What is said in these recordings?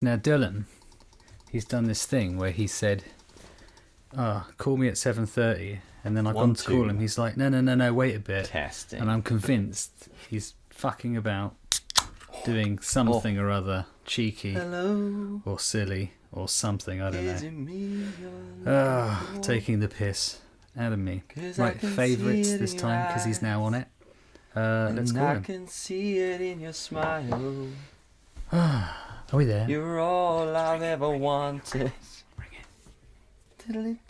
Now, Dillon, he's done this thing where he said, call me at 7:30, and then I've gone to call him. He's like, no, wait a bit. Testing. And I'm convinced he's fucking about doing something or other cheeky or silly or something, I don't know. Taking the piss out of me. Right, favourites this time because he's now on it. Let's call him. I can see it in your smile. Are we there? You're all I've ever wanted. He's definitely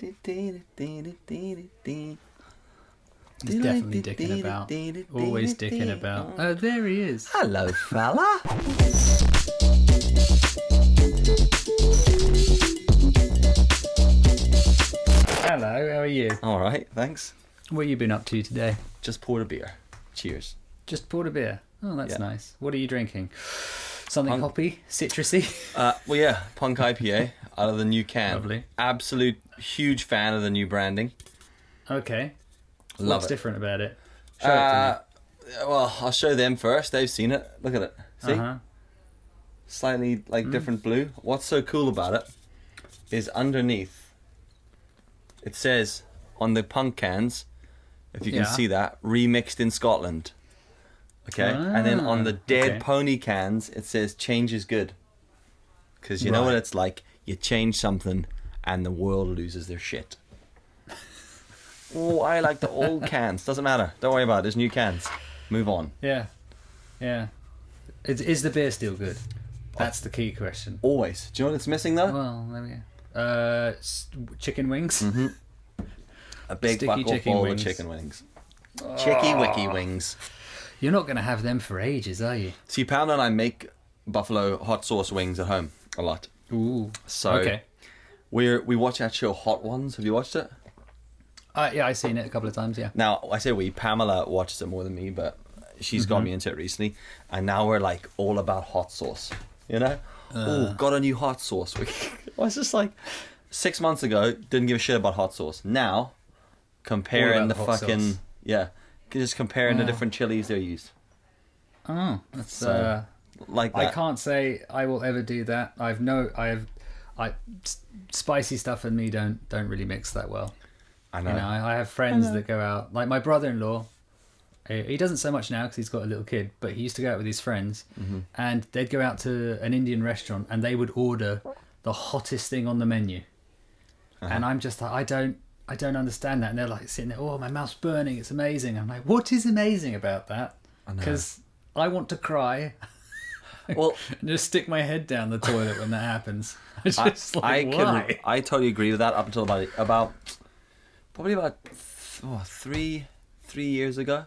dicking about. Always dicking about. Oh, there he is. Hello, fella. Hello, how are you? All right, thanks. What have you been up to today? Just poured a beer. Cheers. Just poured a beer. Oh, that's Yeah. nice. What are you drinking? Something hoppy, citrusy? Well, yeah, Punk IPA out of the new can. Lovely. Absolute huge fan of the new branding. Okay. Love What's it. different about it? Show it to me. Well, I'll show them first. They've seen it. Look at it. See? Slightly different blue. What's so cool about it is underneath it says on the Punk cans, if you can see that, remixed in Scotland. Okay, and then on the Dead Pony cans, it says change is good. Because you know what it's like? You change something and the world loses their shit. Oh, I like the old cans. Doesn't matter. Don't worry about it. There's new cans. Move on. Yeah. Is the beer still good? That's the key question. Always. Do you know what it's missing though? Well, there we go. Chicken wings. Mm-hmm. A big Sticky buckle chicken full wings. of chicken wings. Chicky wicky wings. You're not going to have them for ages, are you? See, Pamela and I make buffalo hot sauce wings at home a lot. Ooh. So Okay. we watch that show Hot Ones. Have you watched it? Yeah, I've seen it a couple of times, yeah. Now, I say we, Pamela watches it more than me, but she's got me into it recently. And now we're like all about hot sauce, you know? Got a new hot sauce. I was just like, 6 months ago, didn't give a shit about hot sauce. Now, comparing the the hot fucking, sauce. just comparing the different chilies they used. Oh, that's So, like that. I can't say I will ever do that. Spicy stuff and me don't really mix that well. I know. You know, I have friends that go out, like my brother-in-law. He doesn't so much now because he's got a little kid, but he used to go out with his friends, and they'd go out to an Indian restaurant and they would order the hottest thing on the menu, and I'm just like, I don't understand that, and they're like sitting there, oh, my mouth's burning, it's amazing. I'm like, what is amazing about that? Because I want to cry. Well, and just stick my head down the toilet when that happens. It's just why? I totally agree with that up until about three years ago.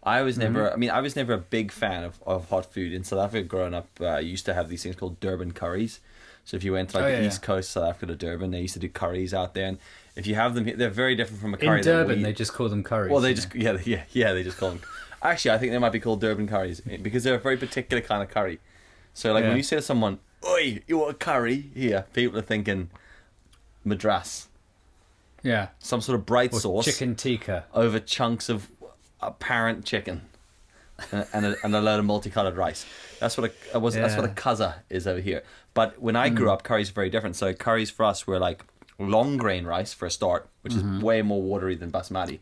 I was never. I mean, I was never a big fan of hot food. In South Africa, growing up, I used to have these things called Durban curries. So if you went to the East Coast, South Africa to Durban, they used to do curries out there. And if you have them here, they're very different from a curry. In Durban, they just call them curries. Well, they just they just call them. Actually, I think they might be called Durban curries because they're a very particular kind of curry. So when you say to someone, "Oi, you want a curry?" Here, people are thinking Madras. Yeah. Some sort of bright sauce. Chicken tikka. Over chunks of apparent chicken. And a load of multicolored rice. That's what a kaza is over here. But when I grew up, curries are very different. So curries for us were like long grain rice for a start, which is way more watery than basmati.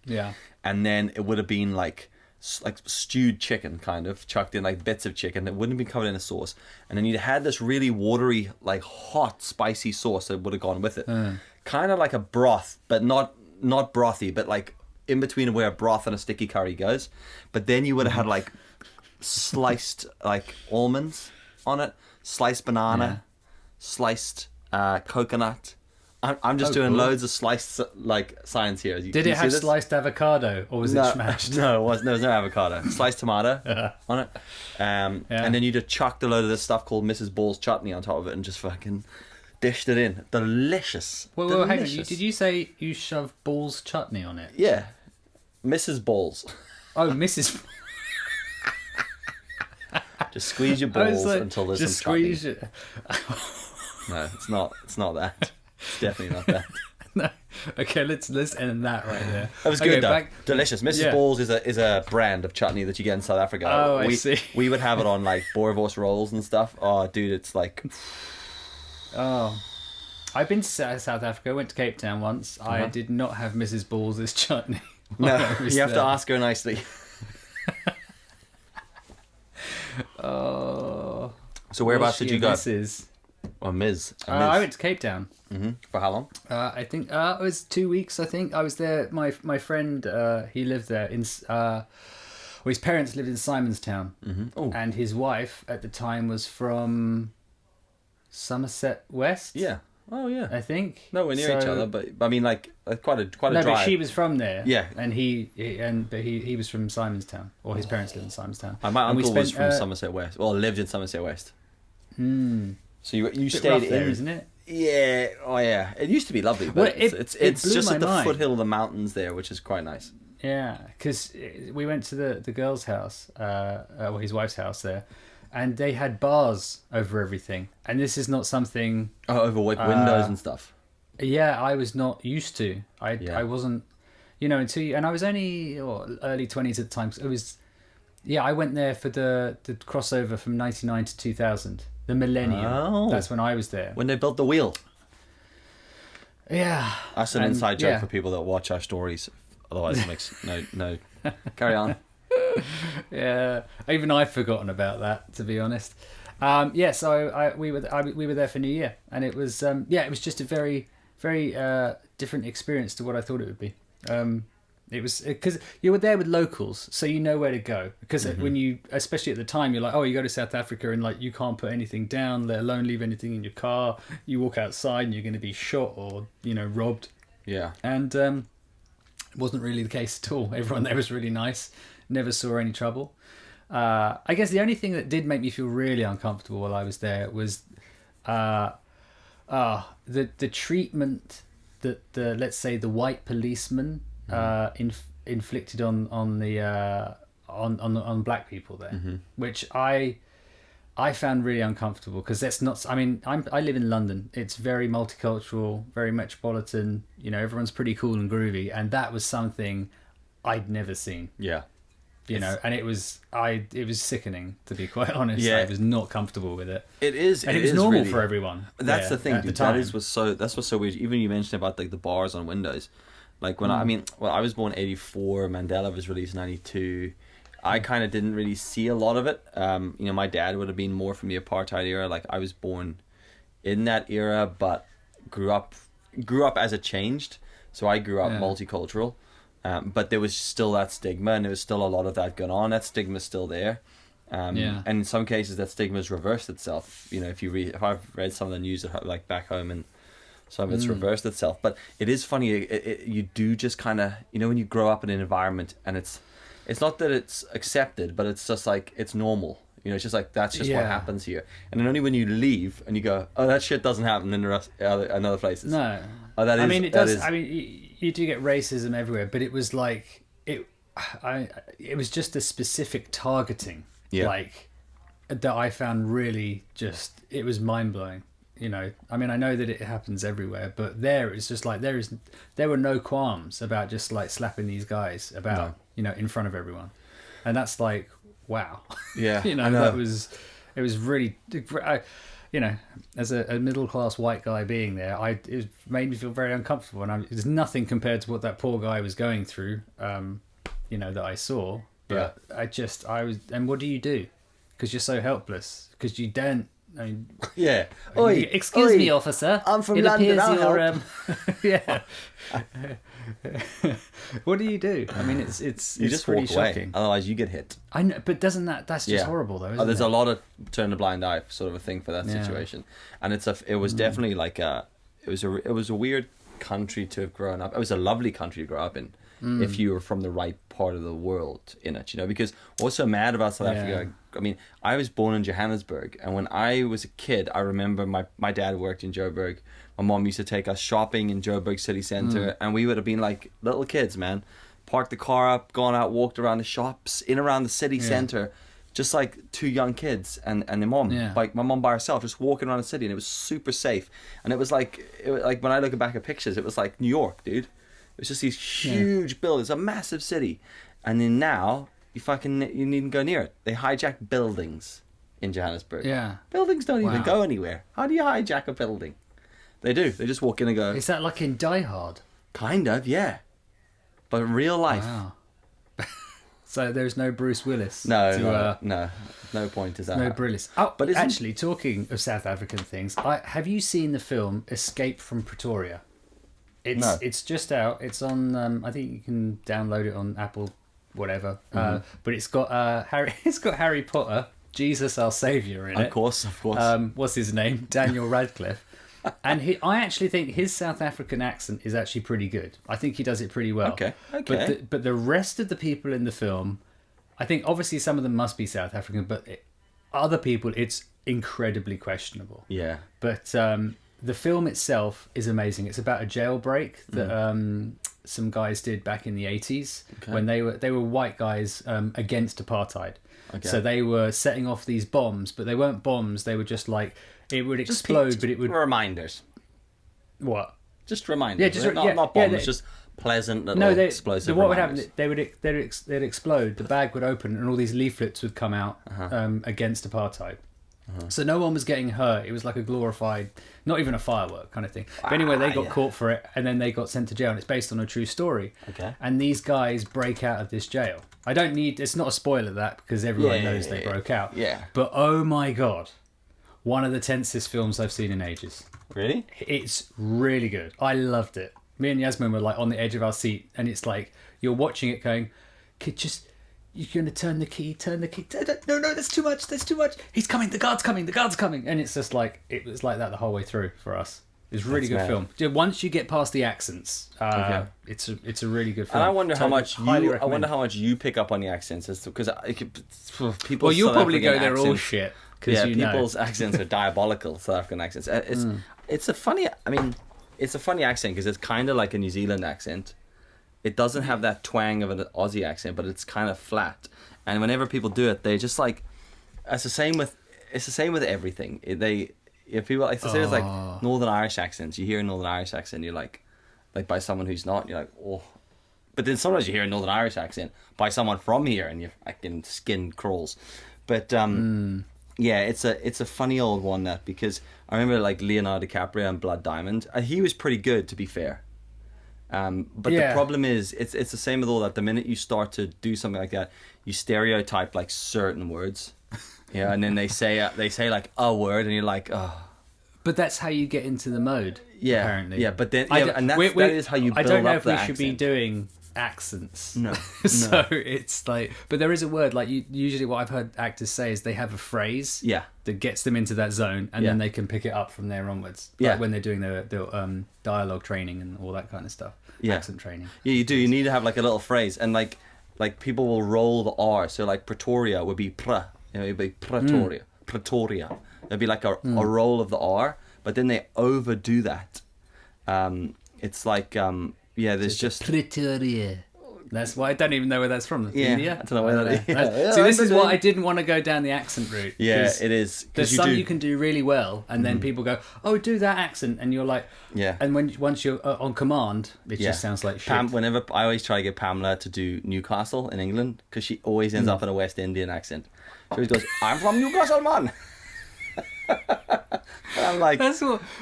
Yeah. And then it would have been like stewed chicken, kind of chucked in like bits of chicken that wouldn't be covered in a sauce. And then you'd had this really watery, like hot, spicy sauce that would have gone with it. Kind of like a broth, but not brothy, but like in between where a broth and a sticky curry goes. But then you would have had like sliced like almonds on it, sliced banana, sliced coconut. I'm just doing loads of sliced like science here. Did it have sliced avocado or was it smashed? No, there was no avocado. Sliced tomato on it. And then you just chucked a load of this stuff called Mrs. Ball's chutney on top of it and just fucking dished it in. Delicious. Well, hang on. Did you say you shoved Ball's chutney on it? Yeah. Mrs. Balls. Oh, Mrs. Just squeeze your balls until there's just some chutney. squeeze it. No, it's not that. It's definitely not that. No. Okay, let's end that right there. That was good though. Delicious. Mrs. Balls is a brand of chutney that you get in South Africa. Oh, I see. We would have it on like boerewors rolls and stuff. Oh, dude, it's like. Oh, I've been to South Africa. I went to Cape Town once. I did not have Mrs. Balls' chutney. No, you have to ask her nicely. Oh. So whereabouts did you go? Mrs. Or Ms. I went to Cape Town. For how long? I think it was 2 weeks. I think I was there. My friend, he lived there well, his parents lived in Simonstown, and his wife at the time was from Somerset West. Yeah. Oh yeah. I think. No, we're near each other, but I mean, like quite a drive. No, but she was from there. Yeah. And he was from Simonstown, or his parents lived in Simonstown. My uncle was from Somerset West, or lived in Somerset West. So you stayed in there, isn't it? Yeah. Oh yeah. It used to be lovely, but it's just at the foothill of the mountains there, which is quite nice. Yeah, because we went to the girl's house, or his wife's house there, and they had bars over everything. And this is not something... Oh, over windows and stuff. Yeah, I was not used to. I wasn't, until and I was only early 20s at the time. It was, I went there for the crossover from 99 to 2000, the millennium. Oh. That's when I was there. When they built the wheel. Yeah. That's an inside joke for people that watch our stories. Otherwise, it makes no. Carry on. Yeah, even I've forgotten about that, to be honest. So we were there for New Year, and it was it was just a very very different experience to what I thought it would be. It was because you were there with locals, so you know where to go. Because when you, especially at the time, you're like, oh, you go to South Africa and like you can't put anything down, let alone leave anything in your car. You walk outside and you're going to be shot or robbed. Yeah, and it wasn't really the case at all. Everyone there was really nice. Never saw any trouble. I guess the only thing that did make me feel really uncomfortable while I was there was the treatment that let's say the white policeman inflicted on black people there, which I found really uncomfortable, because that's not. I mean, I live in London. It's very multicultural, very metropolitan. Everyone's pretty cool and groovy, and that was something I'd never seen. Yeah. And it was sickening, to be quite honest. Yeah. I was not comfortable with it. It is, and it was normal for everyone. That's the thing, dude. That's what's so weird. Even you mentioned about like the bars on windows. Like when I was born '84. Mandela was released '92. I kind of didn't really see a lot of it. My dad would have been more from the apartheid era. Like I was born in that era, but grew up as it changed. So I grew up multicultural. But there was still that stigma, and there was still a lot of that going on. That stigma's still there. And in some cases that stigma's reversed itself. If I've read some of the news like back home, and some of it's reversed itself. But it is funny, you do just kind of, when you grow up in an environment and it's not that it's accepted, but it's just like, it's normal. It's just like, that's just what happens here. And then only when you leave and you go, oh, that shit doesn't happen in the other places. No. Oh, that is, it does. You do get racism everywhere, but it was like, it was just a specific targeting. Yeah. Like, that I found really just, it was mind blowing. I know that it happens everywhere, but there it's just like there were no qualms about just like slapping these guys about in front of everyone, and that's like, wow. Yeah. It was really, as a middle class white guy being there, it made me feel very uncomfortable, and there's nothing compared to what that poor guy was going through, that I saw. But and what do you do? Because you're so helpless. Because you don't. Yeah. Excuse me, officer. I'm from London. I'll help. Yeah. What do you do? I mean, it's you just pretty walk shocking. away. Otherwise, you get hit. I know, but that's just horrible, though. Isn't There's it? a lot of turn a blind eye sort of a thing for that situation, and it was definitely like it was a weird country to have grown up. It was a lovely country to grow up in. If you were from the right part of the world in it, because what's so mad about South Africa, I mean, I was born in Johannesburg, and when I was a kid, I remember my dad worked in Joburg. My mom used to take us shopping in Joburg city centre, and we would have been like little kids, man. Parked the car up, gone out, walked around the shops, in around the city centre, just like two young kids and their mom, Yeah. like my mom by herself, just walking around the city, and it was super safe. And it was like when I look back at pictures, it was like New York, dude. It was just these huge buildings, a massive city. And then now you needn't go near it. They hijack buildings in Johannesburg. Yeah. Buildings don't even Wow. go anywhere. How do you hijack a building? They do. They just walk in and go. Is that like in Die Hard? Kind of, yeah. But in real life. Wow. So there's no Bruce Willis. No, no point is that. No Bruce. Oh, But but isn't- actually, talking of South African things, have you seen the film Escape from Pretoria? No. It's just out. It's on. I think you can download it on Apple, whatever. But it's got Harry. It's got Harry Potter, Jesus our Saviour in it. Of course. What's his name? Daniel Radcliffe. And I actually think his South African accent is actually pretty good. I think he does it pretty well. Okay. But the rest of the people in the film, I think obviously some of them must be South African, but other people, it's incredibly questionable. Yeah. But the film itself is amazing. It's about a jailbreak that some guys did back in the 80s when they were white guys against apartheid. Okay. So they were setting off these bombs, but they weren't bombs. They were just like it would explode, but it would reminders. what? Just reminders. Yeah, just not bombs. Just pleasant little explosive. What would reminders. happen? They'd explode. The bag would open, and all these leaflets would come out against apartheid. So no one was getting hurt. It was like a glorified, not even a firework kind of thing. But anyway, they got caught for it, and then they got sent to jail. And it's based on a true story. Okay. And these guys break out of this jail. I don't need. It's not a spoiler that because everyone knows they broke out. Yeah. But oh my god, one of the tensest films I've seen in ages. Really? It's really good. I loved it. Me and Yasmin were like on the edge of our seat, and it's like you're watching it going, you're going to turn the key. No, that's too much. He's coming. The guard's coming. And it's just like, it was like that the whole way through for us. It's a really good film. Once you get past the accents, it's a really good film. And I wonder how much highly I recommend. wonder how much you pick up on the accents, because people. Well, you'll South probably go African there all accents- shit. Yeah, You know. people's accents are diabolical. South African accents. It's a funny. I mean, it's a funny accent because it's kind of like a New Zealand accent. It doesn't have that twang of an Aussie accent, but it's kind of flat. And whenever people do it, they just like. It's the same with everything. If people, it's the same as like Northern Irish accents. You hear a Northern Irish accent, you're like by someone who's not, you're like, oh. But then sometimes you hear a Northern Irish accent by someone from here, and your fucking skin crawls. But yeah, it's a funny old one that, because I remember like Leonardo DiCaprio and Blood Diamond. He was pretty good, to be fair. But the problem is, it's the same with all that. The minute you start to do something like that, you stereotype like certain words. Yeah, and then they say like a word, and you're like, oh. But that's how you get into the mode. Yeah, apparently. yeah. But then, and that is how you build up. I don't know if the we accent. should be doing accents. No. So it's like, but there is a word, like usually what I've heard actors say is they have a phrase that gets them into that zone, and then they can pick it up from there onwards. Like when they're doing their dialogue training and all that kind of stuff. Accent training. Yeah, you do. You need to have like a little phrase, and like people will roll the R. So like Pretoria would be pra. You know, it'd be Pretoria. Pretoria. It'd be like a roll of the R, but then they overdo that. It's like there's just Pretoria. That's why I don't even know where that's from. Yeah, India? I don't know where that is. See, this is what I didn't want to go down the accent route. Yeah, it is. There's some you can do really well, and then people go, "Oh, do that accent," and you're like, yeah. And once you're on command, it just sounds like shit. Whenever I always try to get Pamela to do Newcastle in England, because she always ends up in a West Indian accent. She always goes, "I'm from Newcastle, man." I'm like,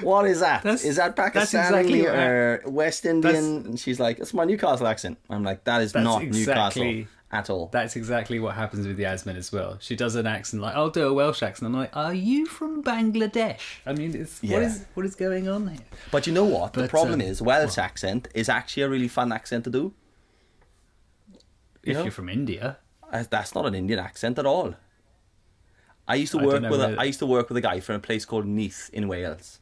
what is that? Is that Pakistani or West Indian? And she's like, it's my Newcastle accent. I'm like, that is not Newcastle at all. That's exactly what happens with Yasmin as well. She does an accent like, I'll do a Welsh accent. I'm like, are you from Bangladesh? I mean, what is going on here? But you know what? The problem is, Welsh accent is actually a really fun accent to do. If you're from India. That's not an Indian accent at all. I used to work with a guy from a place called Neath in Wales,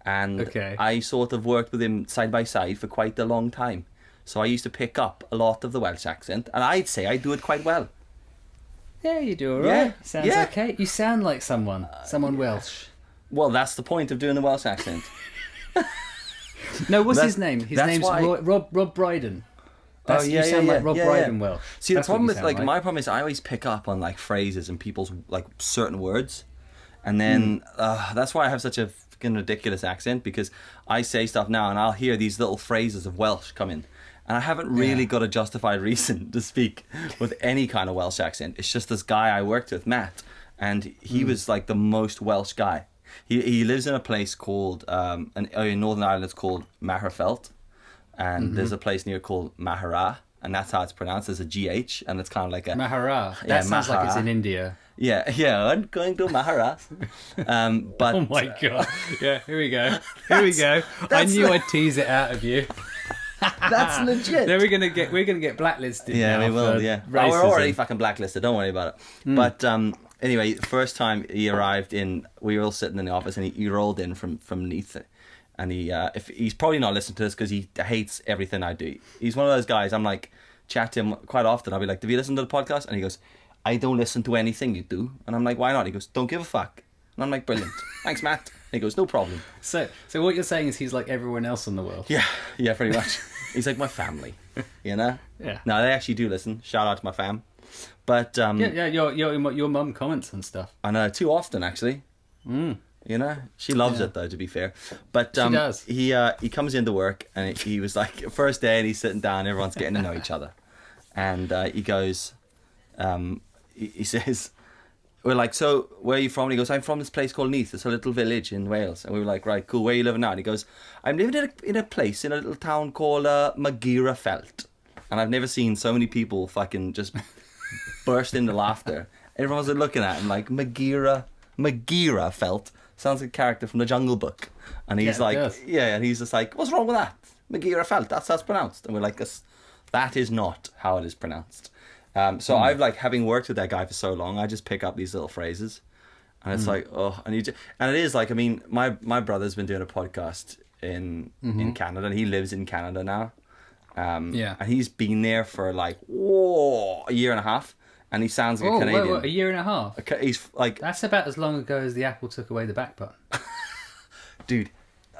and I sort of worked with him side by side for quite a long time. So I used to pick up a lot of the Welsh accent, and I'd say I do it quite well. Yeah, you do all right. Sounds okay. You sound like someone Welsh. Well, that's the point of doing the Welsh accent. No, what's his name? His name's Rob Brydon. You sound like Rob Brydon Welsh. See, That's the problem what with you sound like my problem is I always pick up on like phrases and people's like certain words, and then that's why I have such a fucking ridiculous accent, because I say stuff now and I'll hear these little phrases of Welsh come in, and I haven't really got a justified reason to speak with any kind of Welsh accent. It's just this guy I worked with, Matt, and he was like the most Welsh guy. He lives in a place called in Northern Ireland it's called Magherafelt, and there's a place near called Mahara, and that's how it's pronounced. There's a GH, and it's kind of like a Mahara. That sounds like it's in India. Yeah, I'm going to Mahara. But oh my god! Yeah, here we go. I knew I'd tease it out of you. That's legit. Then we're gonna get blacklisted. Yeah, now we will. Yeah, racism. we're already fucking blacklisted. Don't worry about it. But anyway, first time he arrived in, we were all sitting in the office, and he rolled in from Neath, and if he's probably not listening to this because he hates everything I do. He's one of those guys. I'm like, chat to him quite often. I'll be like, "Have you listened to the podcast?" And he goes, "I don't listen to anything you do." And I'm like, "Why not?" He goes, "Don't give a fuck." And I'm like, "Brilliant, thanks, Matt." And he goes, "No problem." So what you're saying is he's like everyone else in the world. Yeah, pretty much. He's like my family, you know. Yeah. No, they actually do listen. Shout out to my fam. But your mum comments and stuff. I know, too often actually. You know, she loves it though. To be fair, but she does. He comes into work and he was like first day and he's sitting down. Everyone's getting to know each other, and he goes, he says, we're like, "So where are you from?" And he goes, "I'm from this place called Neath. It's a little village in Wales." And we were like, "Right, cool. Where are you living now?" And he goes, "I'm living in a place in a little town called Magherafelt." And I've never seen so many people fucking just burst into laughter. Everyone's looking at him like, Magherafelt sounds like a character from the Jungle Book. And he's and he's just like, "What's wrong with that? Magherafelt, that's how it's pronounced." And we're like, that is not how it is pronounced. So I've like, having worked with that guy for so long, I just pick up these little phrases, and it's like, and it is like, I mean, my brother's been doing a podcast in Canada, and he lives in Canada now. And he's been there for like a year and a half, and he sounds like a Canadian. What, a year and a half? He's like, that's about as long ago as the Apple took away the back button. Dude,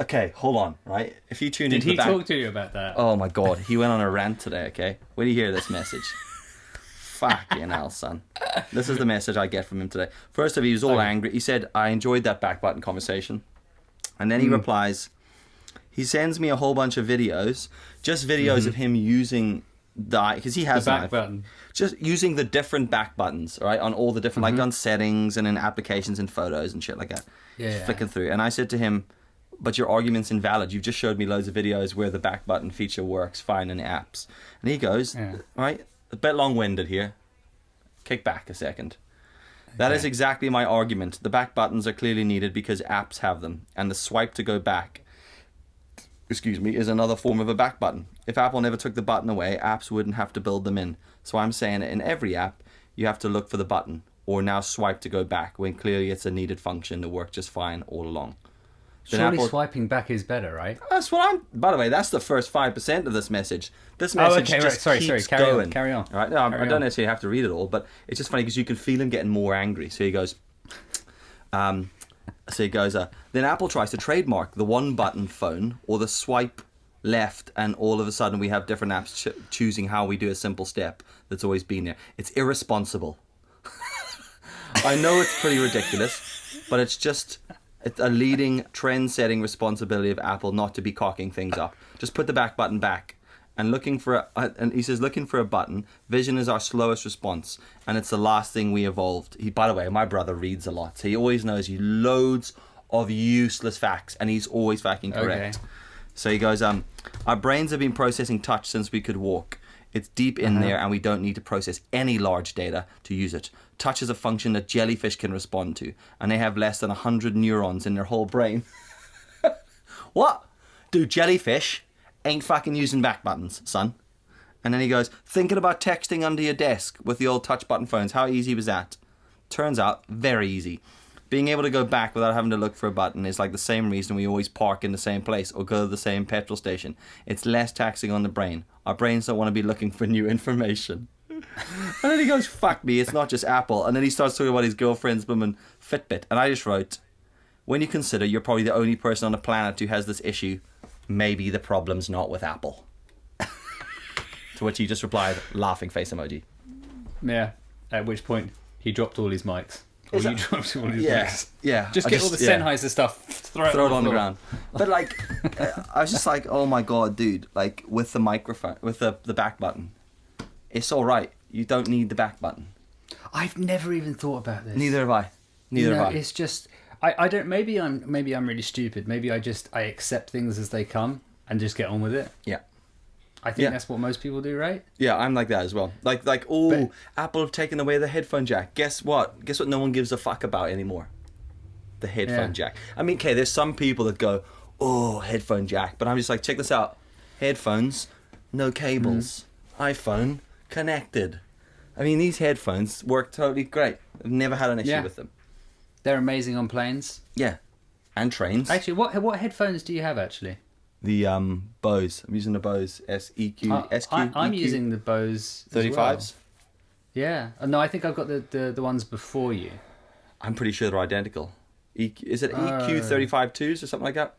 okay, hold on, right? If you tune into the back... Did he talk to you about that? Oh my god, he went on a rant today, okay? When you hear this message, fucking hell, son. This is the message I get from him today. First of all, he was all angry. He said, "I enjoyed that back button conversation." And then he replies, he sends me a whole bunch of videos, just videos of him using because he has the back button, just using the different back buttons, right, on all the different like on settings and in applications and photos and shit like that. Flicking through. And I said to him, "But your argument's invalid. You've just showed me loads of videos where the back button feature works fine in the apps." And he goes, right, a bit long-winded here. Kick back a second. That is exactly my argument. The back buttons are clearly needed because apps have them, and the swipe to go back, is another form of a back button. If Apple never took the button away, apps wouldn't have to build them in. So I'm saying in every app, you have to look for the button, or now swipe to go back, when clearly it's a needed function that worked just fine all along. Surely swiping back is better, right? That's what I'm... By the way, that's the first 5% of this message. This message just keeps going. Carry on. All right? No, I don't necessarily have to read it all, but it's just funny because you can feel him getting more angry. So he goes... then Apple tries to trademark the one-button phone or the swipe left, and all of a sudden we have different apps choosing how we do a simple step that's always been there. It's irresponsible. I know it's pretty ridiculous, but it's a leading trend-setting responsibility of Apple not to be cocking things up. Just put the back button back. And looking for a button. Vision is our slowest response, and it's the last thing we evolved. By the way, my brother reads a lot, so he always knows loads of useless facts, and he's always fucking correct. Okay. So he goes, our brains have been processing touch since we could walk. It's deep in there, and we don't need to process any large data to use it. Touch is a function that jellyfish can respond to, and they have less than 100 neurons in their whole brain. What? Dude, jellyfish ain't fucking using back buttons, son. And then he goes, thinking about texting under your desk with the old touch button phones, how easy was that? Turns out, very easy. Being able to go back without having to look for a button is like the same reason we always park in the same place or go to the same petrol station. It's less taxing on the brain. Our brains don't want to be looking for new information. And then he goes, fuck me, it's not just Apple. And then he starts talking about his girlfriend's blooming Fitbit. And I just wrote, when you consider you're probably the only person on the planet who has this issue, maybe the problem's not with Apple. To which he just replied, laughing face emoji. Yeah. At which point he dropped all his mics. Or you dropped all his mics. Yeah. Just get all the Sennheiser stuff, throw it on the ground. But like, I was just like, oh my god, dude! Like with the microphone, with the back button, it's all right. You don't need the back button. I've never even thought about this. Neither have I. Neither have I. It's just I don't. Maybe I'm really stupid. Maybe I accept things as they come and just get on with it. Yeah. I think that's what most people do, right? Yeah, I'm like that as well. Like, Apple have taken away the headphone jack. Guess what? Guess what? No one gives a fuck about anymore. The headphone jack. I mean, okay, there's some people that go, oh, headphone jack, but I'm just like, check this out. Headphones, no cables. iPhone connected. I mean, these headphones work totally great. I've never had an issue with them. They're amazing on planes. Yeah, and trains. Actually, what headphones do you have actually? The Bose. I'm using the Bose SQ. I'm using the Bose 35s. Well. Yeah. No, I think I've got the ones before you. I'm pretty sure they're identical. Is it EQ 35.2s or something like that?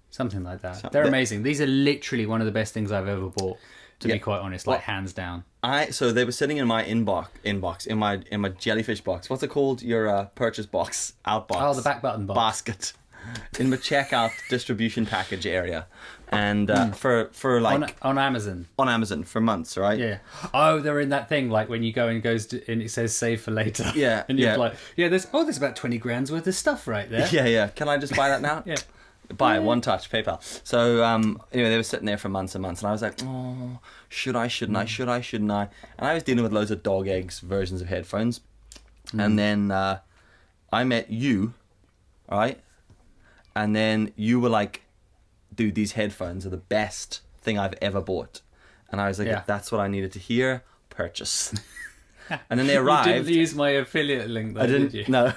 Something like that. They're amazing. These are literally one of the best things I've ever bought. To be quite honest, like hands down. So they were sitting in my inbox in my jellyfish box. What's it called? Your purchase box, outbox. Oh, the back button box. Basket. In the checkout distribution package area, and for like on Amazon. On Amazon for months, right? Yeah. Oh, they're in that thing like when you go and and it says save for later. Yeah. And you're like, there's about 20 grand's worth of stuff right there. Yeah. Can I just buy that now? Yeah. Buy it, one touch, PayPal. So anyway, they were sitting there for months and months, and I was like, oh, should I? Shouldn't I? Should I? Shouldn't I? And I was dealing with loads of dog eggs versions of headphones, and then I met you, right? And then you were like, dude, these headphones are the best thing I've ever bought. And I was like, if that's what I needed to hear, purchase. And then they arrived. You didn't use my affiliate link though, did you? No.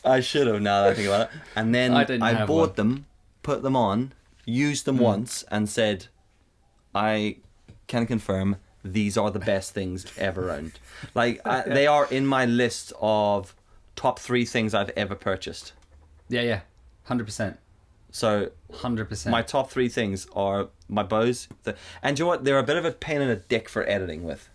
I should have, now that I think about it. And then I bought them, put them on, used them once, and said, I can confirm these are the best things ever owned. Like, they are in my list of top 3 things I've ever purchased. Yeah. 100%. So 100%. My top 3 things are my Bose. And you know what? They're a bit of a pain in the dick for editing with.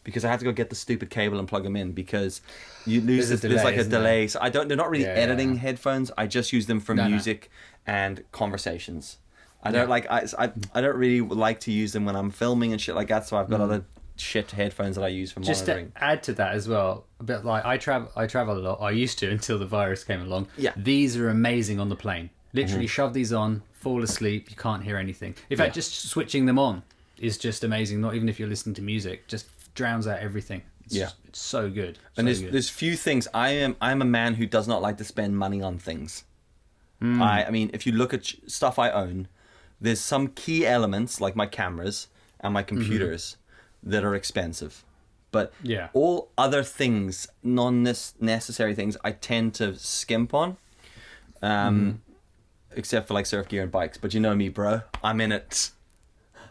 Because I have to go get the stupid cable and plug them in because you lose there's like a delay. So they're not really editing headphones. I just use them for music and conversations. I don't I don't really like to use them when I'm filming and shit like that. So I've got other shit headphones that I use for monitoring. Just to add to that as well, a bit like I travel a lot. I used to until the virus came along. Yeah. These are amazing on the plane. Literally shove these on, fall asleep, you can't hear anything. In fact, just switching them on is just amazing. Not even if you're listening to music, just drowns out everything. It's so good. And there's few things. I'm a man who does not like to spend money on things. I mean, if you look at stuff I own, there's some key elements like my cameras and my computers that are expensive. But all other things, non-necessary things, I tend to skimp on. Except for like surf gear and bikes. But you know me, bro. I'm in it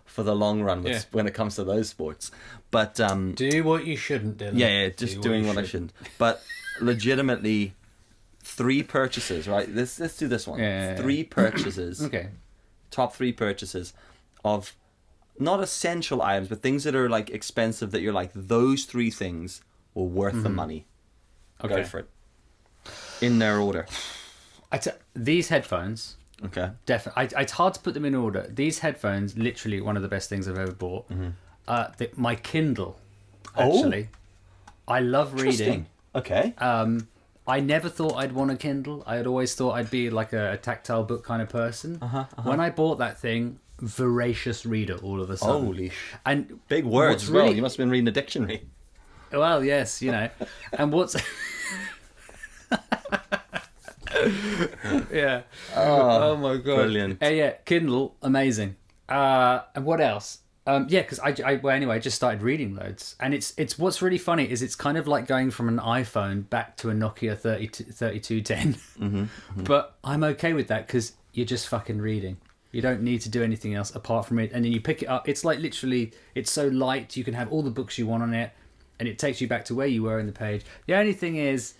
for the long run when it comes to those sports. But do what you shouldn't do. Yeah, just doing what I shouldn't. But legitimately, 3 purchases, right? Let's do this one. 3 purchases. Okay. Top 3 purchases of not essential items, but things that are like expensive that you're like, those 3 things were worth the money. Okay. Go for it. In their order. These headphones. Okay. Definitely. It's hard to put them in order. These headphones, literally one of the best things I've ever bought. My Kindle, actually. I love reading. Okay. I never thought I'd want a Kindle. I had always thought I'd be like a tactile book kind of person. When I bought that thing, voracious reader all of a sudden. Holy and big words as well. You must have been reading a dictionary. Well, yes, you know. And what's... Oh my god. Brilliant. Kindle, amazing. And what else? Because I just started reading loads, and it's what's really funny is it's kind of like going from an iPhone back to a Nokia 3210. But I'm okay with that because you're just fucking reading. You don't need to do anything else apart from it, and then you pick it up. It's like literally, it's so light. You can have all the books you want on it, and it takes you back to where you were in the page. The only thing is,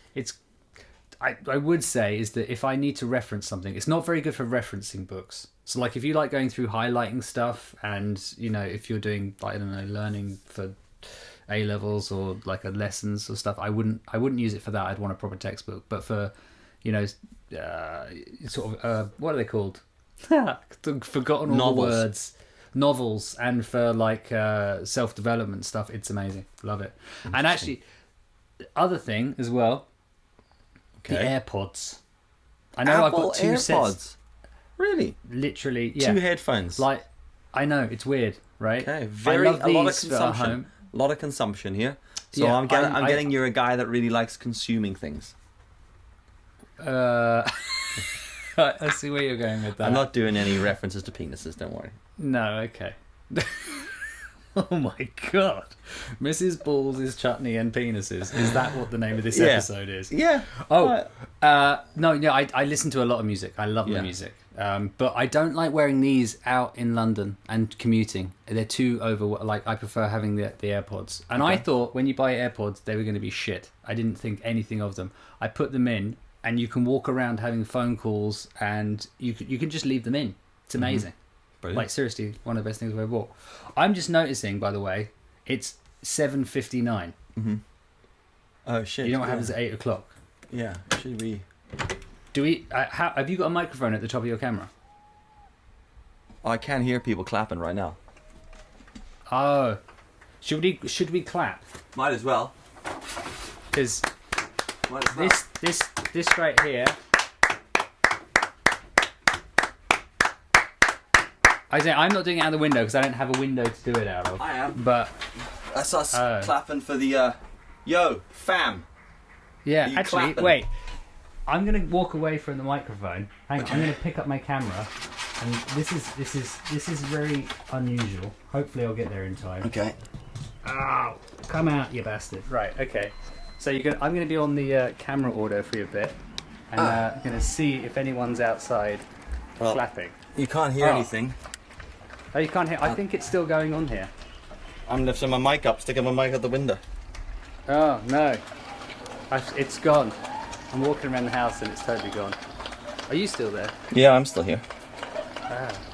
I would say is that if I need to reference something, it's not very good for referencing books. So like if you like going through highlighting stuff, and you know, if you're doing like, I don't know, learning for A levels or like a lessons or stuff, I wouldn't use it for that. I'd want a proper textbook. But for, you know, sort of what are they called? Forgotten all Novels. the words. Novels, and for like self-development stuff, it's amazing. Love it. And actually, other thing as well, the AirPods. I know I've got two AirPods. sets. Really? Literally, yeah. 2 headphones. Like, I know it's weird, right? Okay, I love a lot of these for consumption. home. A lot of consumption here. So Yeah, I'm getting you're a guy that really likes consuming things. I see where you're going with that. I'm not doing any references to penises, don't worry. No, okay. Oh my god. Mrs. Balls' Chutney and Penises. Is that what the name of this episode is? Yeah. Oh, no, I listen to a lot of music. I love my music. But I don't like wearing these out in London and commuting. They're too over. Like, I prefer having the AirPods. And I thought when you buy AirPods, they were going to be shit. I didn't think anything of them. I put them in, and you can walk around having phone calls, and you can just leave them in. It's amazing. Brilliant. Like, seriously, one of the best things I've ever bought. I'm just noticing, by the way, it's 7:59. Oh shit. You know what happens at 8 o'clock? Yeah. Should we? Do we? Have you got a microphone at the top of your camera? I can hear people clapping right now. Oh, should we clap? Might as well. Because Might as well. this right here. I'm not doing it out the window because I don't have a window to do it out of. I am. But That's us clapping for the yo fam. yeah, you actually, clapping? wait. I'm gonna walk away from the microphone. Hang on, I'm gonna pick up my camera, and this is very unusual. Hopefully, I'll get there in time. Okay. Ow! Come out, you bastard! Right, okay. So I'm gonna be on the camera order for you a bit, and I'm gonna see if anyone's outside clapping. You can't hear anything. Oh, you can't hear. I think it's still going on here. I'm lifting my mic up, sticking my mic out the window. Oh no, it's gone. I'm walking around the house and it's totally gone. Are you still there? Yeah, I'm still here.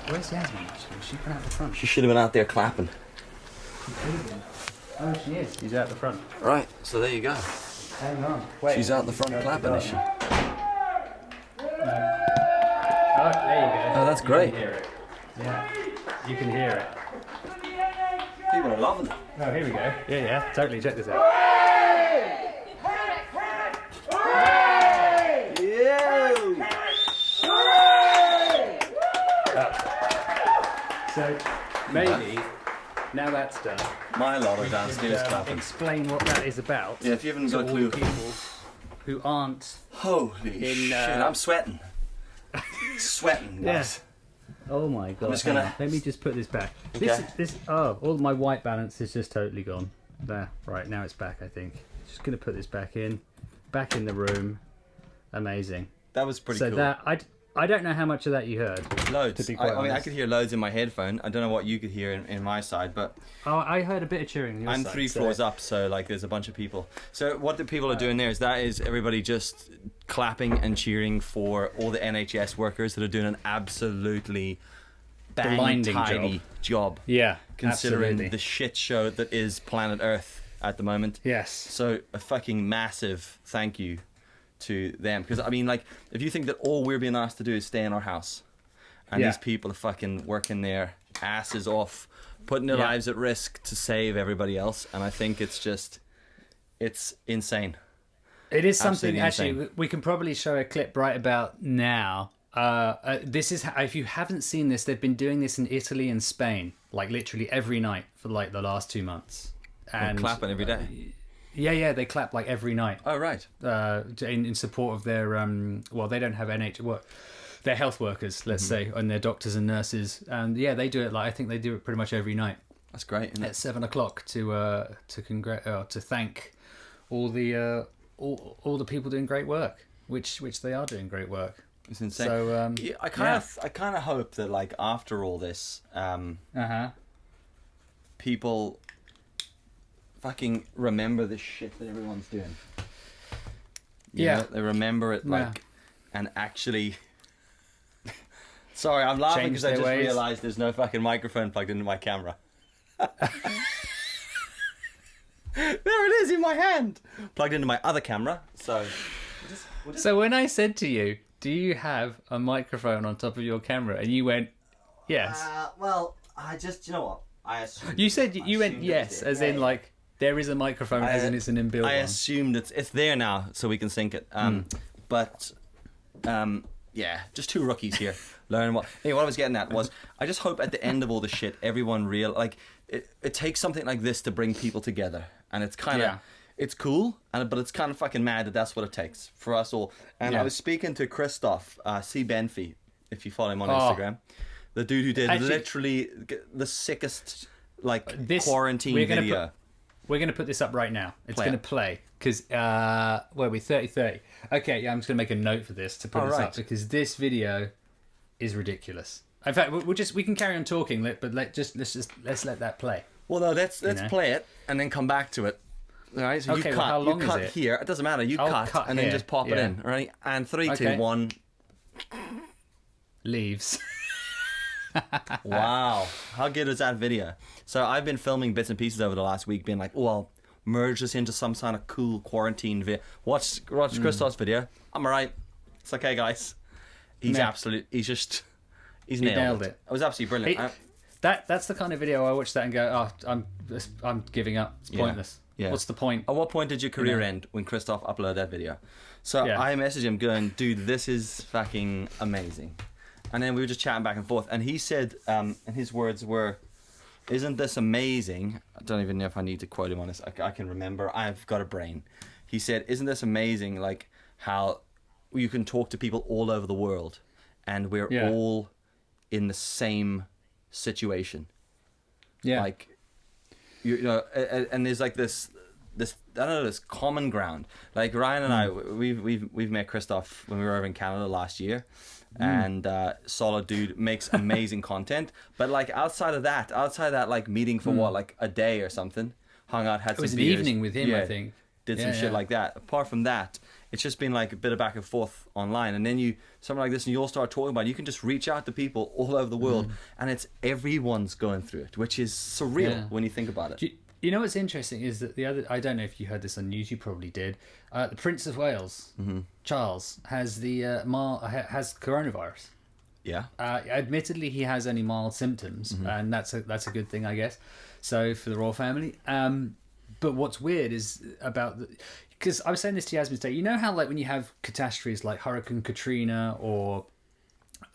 Where's Yasmin? Actually, she went out the front. She should have been out there clapping. Oh, she is. She's out the front. Right, so there you go. Hang on. Wait. She's out the front clapping, is she? Oh, there you go. Oh, that's You great. can hear it. Yeah, you can hear it. People are loving it. Oh, here we go. Yeah, totally. Check this out. So maybe now that's done. My lot of downstairs clapping. Explain what that is about. Yeah, if you haven't to got a all clue. the people who aren't. Holy shit, I'm sweating. Sweating, guys. Oh my god. just gonna- Hang on. Let me just put this back. Okay. All my white balance is just totally gone. There. Right, now it's back, I think. Just gonna put this back in the room. Amazing. That was pretty So cool. that I don't know how much of that you heard. Loads. To be quite I mean, I honest. could hear loads in my headphone. I don't know what you could hear in my side, but Oh, I heard a bit of cheering on your I'm side, 3 so- floors up, so like there's a bunch of people. So what the people are doing there is everybody just clapping and cheering for all the NHS workers that are doing an absolutely bang Blinding tidy job. Yeah, Considering absolutely. the shit show that is planet Earth at the moment. Yes. So a fucking massive thank you to them, because I mean, like, if you think that all we're being asked to do is stay in our house, and Yeah. these people are fucking working their asses off, putting their lives at risk to save everybody else, and I think it's insane. It is something. Absolutely Actually, insane. we can probably show a clip right about now. This is if you haven't seen this, they've been doing this in Italy and Spain, like literally every night for like the last 2 months. And Clapping every day. Yeah, they clap like every night. Oh right. In support of their well, they don't have they're health workers, let's say, and they're doctors and nurses, and yeah, they do it like I think they do it pretty much every night That's great, isn't at it? 7 o'clock to thank all the people doing great work, which they are doing great work. It's insane. So Yeah, I kind of hope that, like, after all this, people fucking remember the shit that everyone's doing. You know? They remember it like, and actually. Sorry, I'm laughing because I just realised there's no fucking microphone plugged into my camera. There it is in my hand, plugged into my other camera. So, so when I said to you, "Do you have a microphone on top of your camera?" and you went, "Yes." Well, I just, you know what? I assumed. You said you went yes, as in like there is a microphone, as in it's an inbuilt one. I assumed it's there now, so we can sync it. But yeah, just two rookies here. Learn what. Hey, what I was getting at was, I just hope at the end of all the shit, everyone it takes something like this to bring people together, and it's kind of it's cool, but it's kind of fucking mad that that's what it takes for us all. And I was speaking to Christoph C. Benfey, if you follow him on Instagram, the dude who did literally the sickest quarantine video. We're going to put this up right now. It's going to play because where are we? 30. Okay, yeah, I'm just going to make a note for this to put this up because this video is ridiculous. In fact, we can carry on talking, but let's let that play. Well, no, let's play it and then come back to it. All right, so you cut here. It doesn't matter. You cut and then just pop it in. All right, and 3, 2, 1. Leaves. Wow, how good is that video? So I've been filming bits and pieces over the last week, being like, oh, I'll merge this into some kind of cool quarantine video. Watch Christoph's video. I'm alright. It's okay, guys. He's nailed it. It was absolutely brilliant. That's the kind of video I watch that and go, oh, I'm giving up. It's pointless. Yeah. What's the point? At what point did your career end when Christoph uploaded that video? So I messaged him going, dude, this is fucking amazing. And then we were just chatting back and forth, and he said, and his words were, "Isn't this amazing?" I don't even know if I need to quote him on this. I can remember. I've got a brain. He said, "Isn't this amazing? Like how you can talk to people all over the world, and we're all in the same situation. Yeah, like you know, and there's like this I don't know, this common ground. Like Ryan and I, we've met Christoph when we were over in Canada last year." And solid dude, makes amazing content, but like outside of that like meeting for like a day or something, hung out, had some beers, an evening with him, I think did some shit like that. Apart from that, it's just been like a bit of back and forth online, and then something like this and you all start talking about it, you can just reach out to people all over the world, and it's everyone's going through it, which is surreal when you think about it. You know what's interesting is that I don't know if you heard this on news, you probably did. The Prince of Wales, Charles, has has coronavirus. Yeah. Admittedly, he has only mild symptoms, and that's a good thing, I guess. So for the royal family. But what's weird is because I was saying this to Yasmin today. You know how like when you have catastrophes like Hurricane Katrina or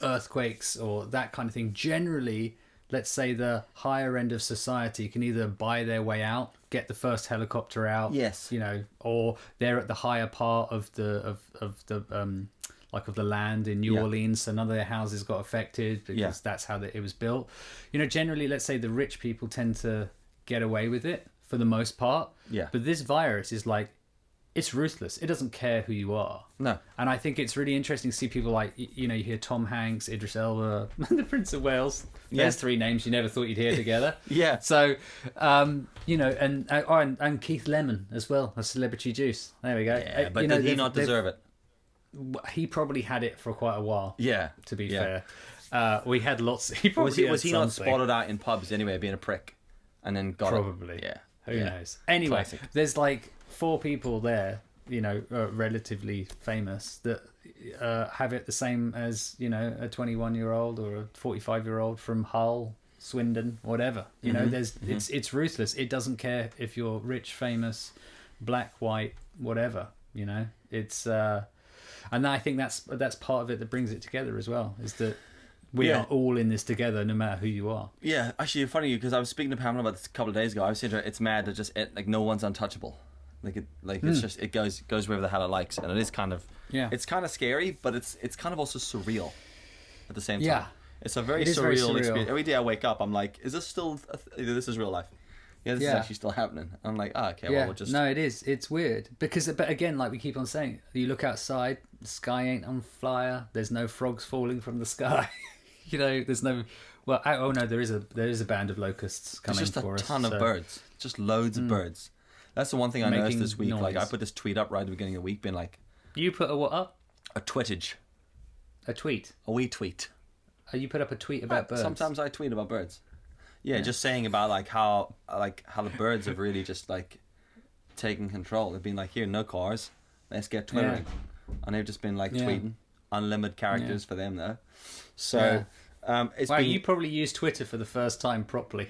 earthquakes or that kind of thing, generally, let's say the higher end of society can either buy their way out, get the first helicopter out, you know, or they're at the higher part of the land in New Orleans, so none of their houses got affected because that's how it was built. You know, generally, let's say the rich people tend to get away with it for the most part. Yeah. But this virus is like, it's ruthless. It doesn't care who you are. No. And I think it's really interesting to see people like, you know, you hear Tom Hanks, Idris Elba, the Prince of Wales. There's three names you never thought you'd hear together. So, you know, and Keith Lemon as well, a Celebrity Juice. There we go. Yeah, but did he not deserve it? He probably had it for quite a while. Yeah. To be fair. We had lots. Was he not spotted out in pubs anyway, being a prick? And then got Probably. It? Yeah. Who knows? Anyway, Classic. There's like 4 people there, you know, relatively famous that have it the same as, you know, a 21-year-old or a 45-year-old from Hull, Swindon, whatever. You know, it's ruthless. It doesn't care if you're rich, famous, black, white, whatever. You know, it's and I think that's part of it that brings it together as well. Is that we are all in this together, no matter who you are. Yeah, actually, funny because I was speaking to Pamela about this a couple of days ago. I was saying to her, it's mad that like no one's untouchable. It's just it goes wherever the hell it likes, and it is kind of it's kind of scary, but it's kind of also surreal at the same time. Yeah, it's a very surreal experience. Every day I wake up, I'm like, is this still this is real life? Yeah, this is actually still happening. I'm like, okay, well, we'll just... No, it is. It's weird. But again, like we keep on saying, you look outside, the sky ain't on fire, there's no frogs falling from the sky. You know, there's no... Well, oh no, there is a band of locusts coming for us. There's just a ton of birds. Just loads of birds. That's the one thing I noticed this week. Noise. Like, I put this tweet up right at the beginning of the week, being like, You put a what up? A twittage. A tweet. A wee tweet. Oh, you put up a tweet about birds. Sometimes I tweet about birds. Yeah, just saying about like how the birds have really just like taken control. They've been like, here, no cars, let's get twittering, and they've just been like tweeting unlimited characters for them there. So it's wow, been... you probably used Twitter for the first time properly.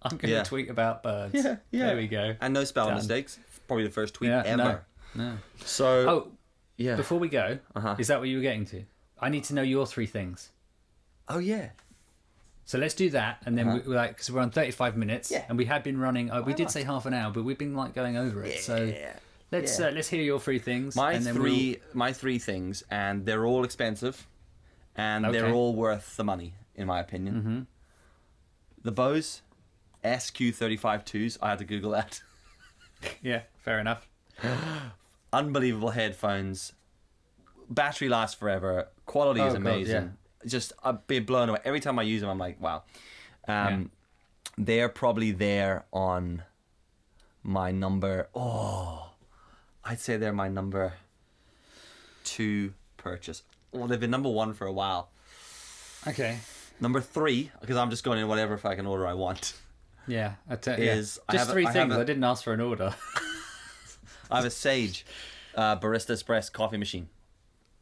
I'm going to tweet about birds. Yeah. There we go. And no spelling mistakes. Probably the first tweet ever. No. So before we go, is that what you were getting to? I need to know your 3 things. Oh yeah. So let's do that, and then we like, because we're on 35 minutes, and we had been running. We did say half an hour, but we've been like going over it. So let's hear your 3 things. My 3 things, and they're all expensive, and they're all worth the money, in my opinion. Mm-hmm. The Bose SQ35-2s. I had to Google that. Yeah, fair enough. Unbelievable headphones. Battery lasts forever. Quality is amazing. God, yeah. Just I've been blown away every time I use them. I'm like, wow. They're probably there on my number. I'd say they're my number 2 purchase. Well, they've been number 1 for a while. Okay. Number 3, because I'm just going in whatever fucking order I want. Yeah, is just 3 things. I didn't ask for an order. I have a Sage Barista Express coffee machine.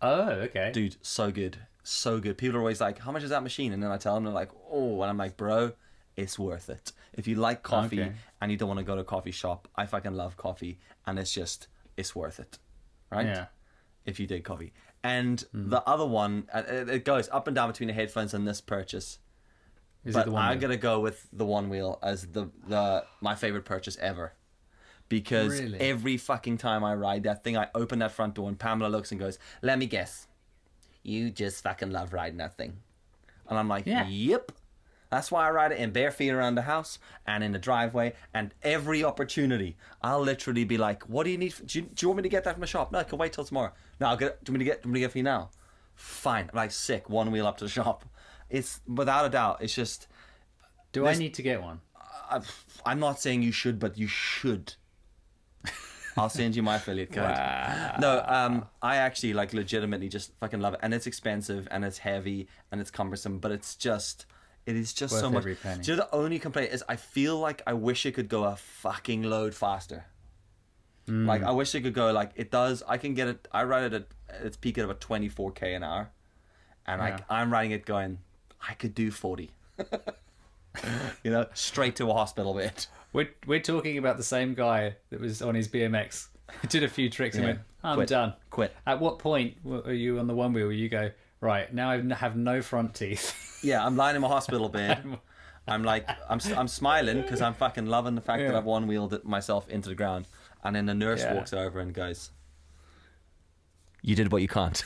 Oh, okay. Dude, so good. So good. People are always like, how much is that machine? And then I tell them, they're like, oh, and I'm like, bro, it's worth it. If you like coffee and you don't want to go to a coffee shop, I fucking love coffee, and it's worth it. Right? Yeah. If you dig coffee. And the other one, it goes up and down between the headphones and this purchase. But I'm going to go with the One Wheel as my favorite purchase ever. Because every fucking time I ride that thing, I open that front door and Pamela looks and goes, let me guess. You just fucking love riding that thing. And I'm like, yep. That's why I ride it in bare feet around the house and in the driveway and every opportunity. I'll literally be like, what do you need? Do you want me to get that from the shop? No, I can wait till tomorrow. No, I'll get it. Do you want me to get it for you now? Fine. I'm like, sick. One wheel up to the shop. It's without a doubt. It's just. Do I need to get one? I'm not saying you should, but you should. I'll send you my affiliate code. Wow. No, I actually like legitimately just fucking love it, and it's expensive, and it's heavy, and it's cumbersome, but it is just worth so much. Every penny. Do you know the only complaint is I feel like I wish it could go a fucking load faster. Like I wish it could go like it does. I can get it. I ride it at its peak at about 24k an hour, and I'm riding it going. I could do 40. You know, straight to a hospital bed. We're talking about the same guy that was on his BMX. He did a few tricks and went, I'm done. Quit. At what point are you on the one wheel where you go, right, now I have no front teeth? Yeah, I'm lying in my hospital bed. I'm like, I'm smiling because I'm fucking loving the fact that I've one wheeled myself into the ground. And then the nurse walks over and goes, you did what you can't.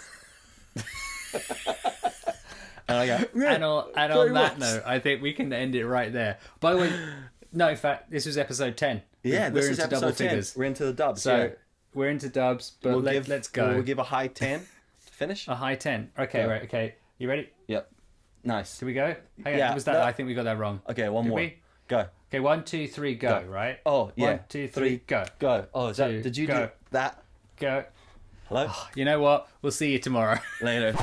And I go, and on that note, I think we can end it right there. By the way, no, in fact, this was episode 10. Yeah, we're this into is double episode 10. figures. We're into the dubs. So we're into dubs, but let's go. We'll give a high 10 to finish. A high 10. Okay, right. Okay, you ready? Yep. Nice. Did we go? Hang on, was that? No. I think we got that wrong. Okay, one more. We? Go. Okay, 1, 2, 3, go. Right? Oh yeah. 1, 2, 3, go. Go. Oh, is that? Did you do that? Go. Hello. You know what? We'll see you tomorrow. Later.